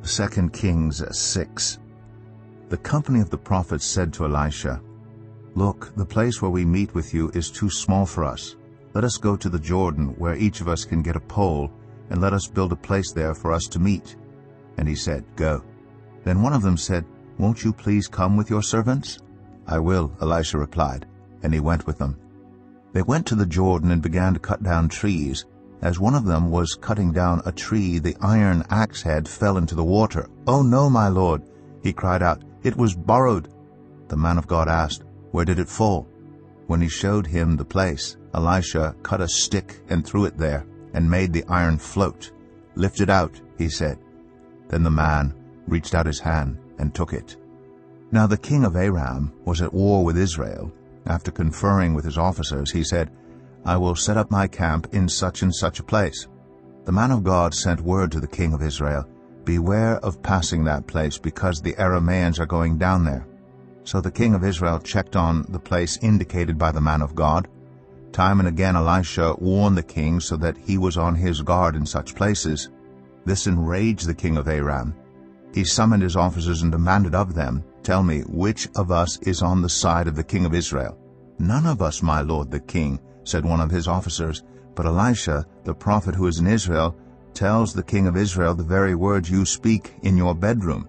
2 Kings 6. The company of the prophets said to Elisha, "Look, the place where we meet with you is too small for us. Let us go to the Jordan, where each of us can get a pole, and let us build a place there for us to meet." And he said, "Go." Then one of them said, "Won't you please come with your servants?" "I will," Elisha replied, and he went with them. They went to the Jordan and began to cut down trees. As one of them was cutting down a tree, the iron axe head fell into the water. "Oh no, my lord," he cried out, "it was borrowed." The man of God asked, "Where did it fall?" When he showed him the place, Elisha cut a stick and threw it there, and made the iron float. "Lift it out," he said. Then the man reached out his hand and took it. Now the king of Aram was at war with Israel. After conferring with his officers, he said, "I will set up my camp in such and such a place." The man of God sent word to the king of Israel, "Beware of passing that place, because the Arameans are going down there." So the king of Israel checked on the place indicated by the man of God. Time and again Elisha warned the king so that he was on his guard in such places. This enraged the king of Aram. He summoned his officers and demanded of them, "Tell me, which of us is on the side of the king of Israel?" "None of us, my lord the king," said one of his officers. But Elisha, the prophet who is in Israel, tells the king of Israel the very words you speak in your bedroom.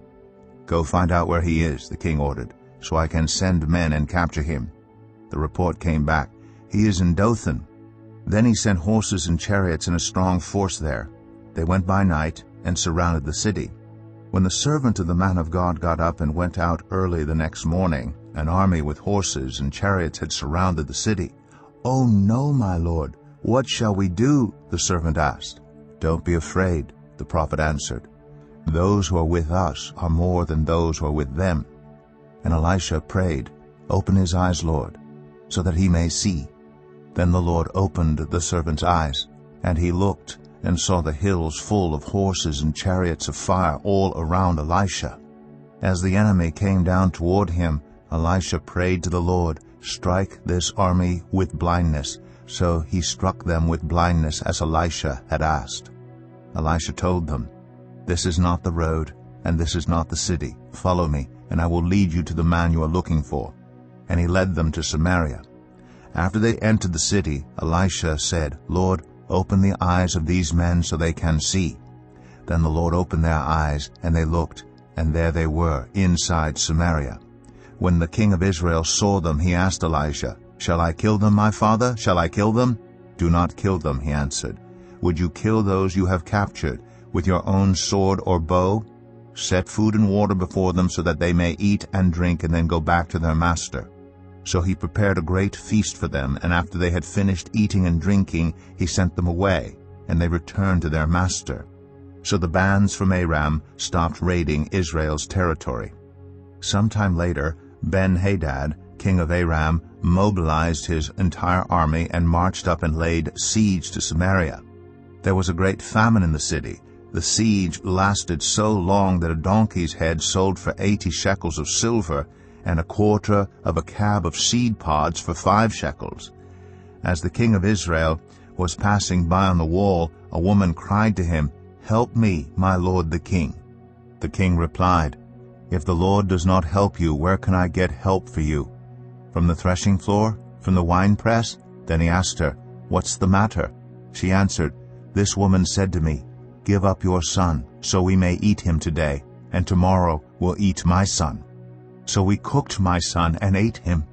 "Go find out where he is," the king ordered, "so I can send men and capture him." The report came back, "He is in Dothan." Then he sent horses and chariots and a strong force there. They went by night and surrounded the city. When the servant of the man of God got up and went out early the next morning, an army with horses and chariots had surrounded the city. "Oh no, my lord, what shall we do?" the servant asked. "Don't be afraid," the prophet answered. "Those who are with us are more than those who are with them." And Elisha prayed, "Open his eyes, Lord, so that he may see." Then the Lord opened the servant's eyes, and he looked and saw the hills full of horses and chariots of fire all around Elisha. As the enemy came down toward him, Elisha prayed to the Lord, "Strike this army with blindness." So he struck them with blindness as Elisha had asked. Elisha told them, "This is not the road, and this is not the city. Follow me, and I will lead you to the man you are looking for." And he led them to Samaria. After they entered the city, Elisha said, "Lord, open the eyes of these men so they can see." Then the Lord opened their eyes, and they looked, and there they were, inside Samaria. When the king of Israel saw them, he asked Elisha, "Shall I kill them, my father? Shall I kill them?" "Do not kill them," he answered. "Would you kill those you have captured with your own sword or bow? Set food and water before them so that they may eat and drink and then go back to their master." So he prepared a great feast for them, and after they had finished eating and drinking, he sent them away, and they returned to their master. So the bands from Aram stopped raiding Israel's territory. Sometime later, Ben-Hadad, king of Aram, mobilized his entire army and marched up and laid siege to Samaria. There was a great famine in the city. The siege lasted so long that a donkey's head sold for 80 shekels of silver, and a quarter of a cab of seed pods for 5 shekels. As the king of Israel was passing by on the wall, a woman cried to him, "Help me, my lord the king." The king replied, "If the Lord does not help you, where can I get help for you? From the threshing floor? From the winepress?" Then he asked her, "What's the matter?" She answered, "This woman said to me, 'Give up your son, so we may eat him today, and tomorrow we'll eat my son.' So we cooked my son and ate him.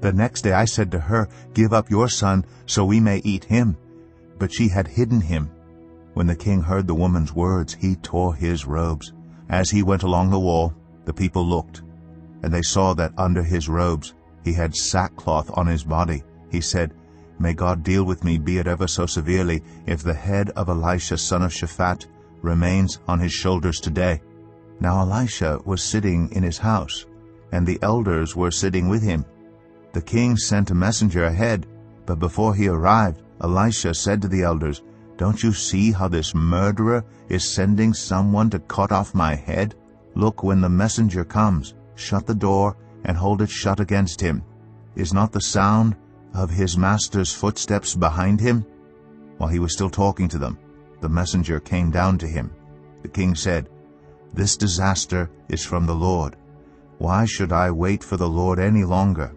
The next day I said to her, 'Give up your son, so we may eat him.' But she had hidden him." When the king heard the woman's words, he tore his robes. As he went along the wall, the people looked, and they saw that under his robes he had sackcloth on his body. He said, "May God deal with me, be it ever so severely, if the head of Elisha son of Shaphat remains on his shoulders today." Now Elisha was sitting in his house, and the elders were sitting with him. The king sent a messenger ahead, but before he arrived, Elisha said to the elders, "Don't you see how this murderer is sending someone to cut off my head? Look, when the messenger comes, shut the door and hold it shut against him. Is not the sound of his master's footsteps behind him?" While he was still talking to them, the messenger came down to him. The king said, This disaster is from the Lord. Why should I wait for the Lord any longer?